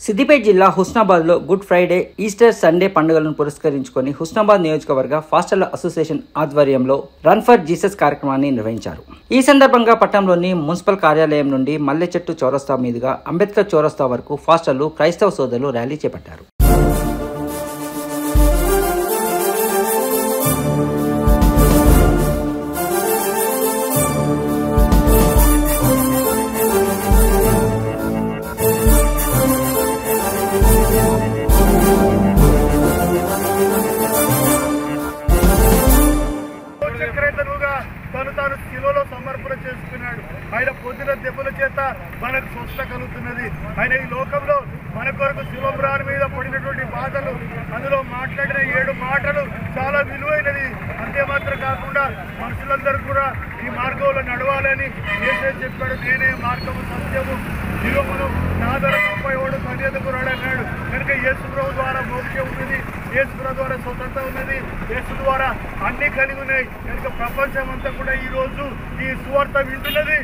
సిద్దిపేట జిల్లా హుస్నాబాద్లో good Friday, Easter Sunday పండుగలను పురస్కరించుకొని హుస్నాబాద్ నియోజకవర్గ ఫాస్టర్ల అసోసియేషన్ ఆధ్వర్యంలో రన్ ఫర్ జీసస్ కార్యక్రమాన్ని నిర్వహించారు. ఈ సందర్భంగా పట్టణంలోని మున్సిపల్ కార్యాలయం నుండి మల్లెచెట్టు చౌరస్తా మీదుగా అంబేద్కర్ చౌరస్తా వరకు ఫాస్టర్లు, క్రైస్తవ సోదరులు ర్యాలీ చేపట్టారు. తాను శిలువలో సమర్పణ చేసుకున్నాడు. ఆయన పొందిన దెబ్బల చేత మనకు స్వస్థ కలుగుతున్నది. ఆయన ఈ లోకంలో మన కొరకు శిలువరాని మీద పడినటువంటి బాధలు, అందులో మాట్లాడిన 7 మాటలు చాలా విలువైనది. అంతేమాత్రం కాకుండా మనుషులందరూ కూడా ఈ మార్గంలో నడవాలని యేసయ్య చెప్పాడు. నేనే మార్గము, సత్యము, జీవమును, నా ద్వారా తప్ప ఎవడు తండ్రి యొద్దకు రాడన్నాడు. కనుక యేసు ప్రభు ద్వారా మోక్షం ఉన్నది, యేసు ప్రభు ద్వారా స్వతంత్రత ఉన్నది, యేసు ద్వారా అన్ని కలిగి ఉన్నాయి. కనుక ప్రపంచం అంతా కూడా ఈ రోజు ఈ సువార్త వింటున్నది.